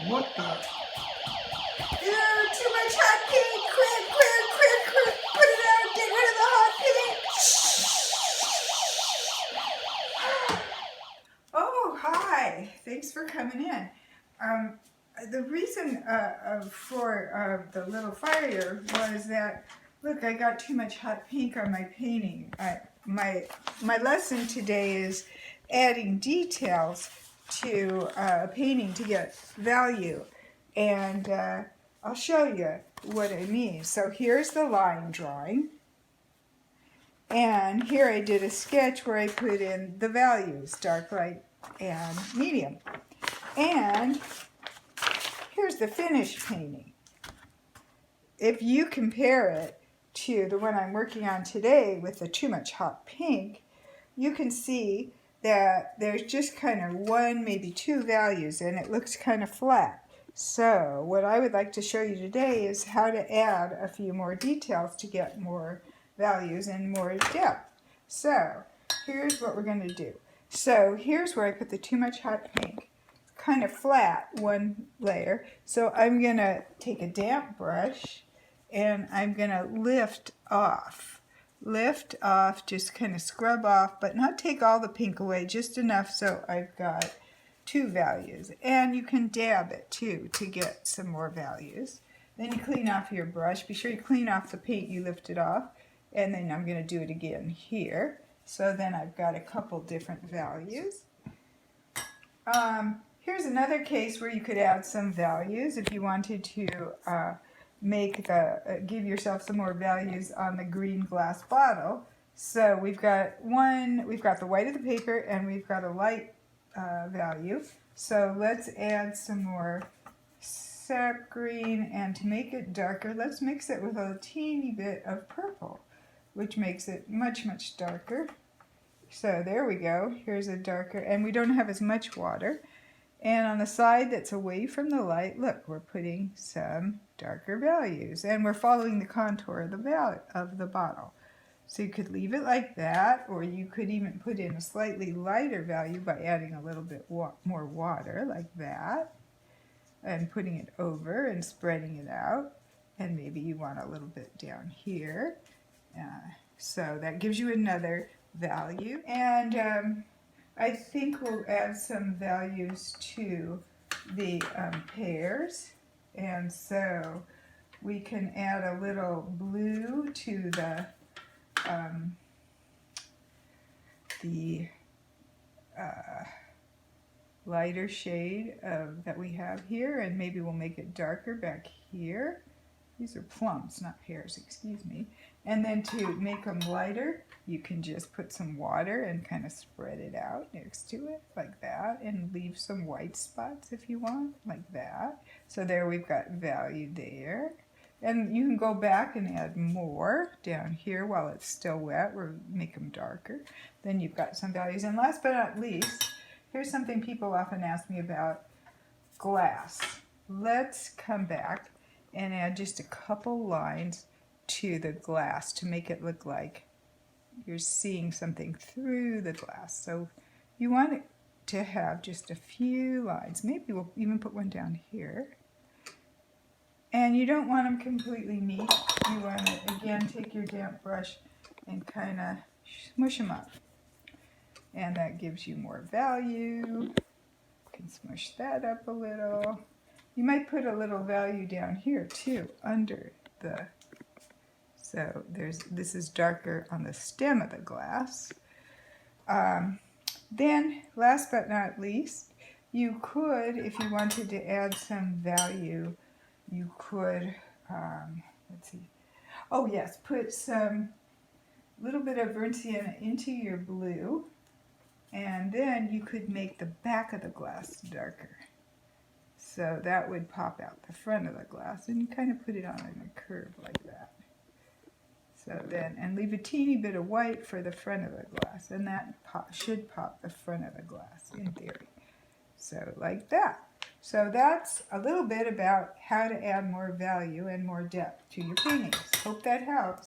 What the? Ew, too much hot pink. Quick, quick, quick, quick. Put it out. Get rid of the hot pink. Oh, hi. Thanks for coming in. The reason for the little fire was that, look, I got too much hot pink on my painting. My lesson today is adding details to a painting to get value. And I'll show you what I mean. So here's the line drawing. And here I did a sketch where I put in the values, dark, light, and medium. And here's the finished painting. If you compare it to the one I'm working on today with the too much hot pink, you can see that there's just kind of one, maybe two values, and it looks kind of flat. So what I would like to show you today is how to add a few more details to get more values and more depth. So here's what we're going to do. So here's where I put the too much hot pink. Kind of flat, one layer. So I'm going to take a damp brush and I'm going to lift off. Lift off, just kind of scrub off, but not take all the pink away, just enough so I've got two values. And you can dab it too to get some more values. Then you clean off your brush. Be sure you clean off the paint you lifted off. And then I'm going to do it again here. So then I've got a couple different values. Here's another case where you could add some values if you wanted to give yourself some more values on the green glass bottle. So we've got the white of the paper and we've got a light value. So let's add some more sap green, and to make it darker, let's mix it with a teeny bit of purple, which makes it much, much darker. So there we go. Here's a darker, and we don't have as much water. And on the side that's away from the light, look, we're putting some darker values, and we're following the contour of the bottle. So you could leave it like that, or you could even put in a slightly lighter value by adding a little bit more water, like that, and putting it over and spreading it out. And maybe you want a little bit down here. So that gives you another value. And I think we'll add some values to the pears. And so we can add a little blue to the lighter shade that we have here, and maybe we'll make it darker back here. These are plums, not pears, excuse me. And then to make them lighter, you can just put some water and kind of spread it out next to it like that, and leave some white spots if you want, like that. So there we've got value there. And you can go back and add more down here while it's still wet, or make them darker. Then you've got some values. And last but not least, here's something people often ask me about: glass. Let's come back and add just a couple lines to the glass to make it look like you're seeing something through the glass. So you want it to have just a few lines. Maybe we'll even put one down here. And you don't want them completely neat. You want to, again, take your damp brush and kind of smush them up. And that gives you more value. You can smush that up a little. You might put a little value down here too, under the, so this is darker on the stem of the glass. Then, last but not least, you could, if you wanted to add some value, you could, let's see, oh yes, put some little bit of burnt sienna into your blue, and then you could make the back of the glass darker. So that would pop out the front of the glass, and you kind of put it on in a curve like that. So then, and leave a teeny bit of white for the front of the glass, and that should pop the front of the glass in theory. So like that. So that's a little bit about how to add more value and more depth to your paintings. Hope that helps.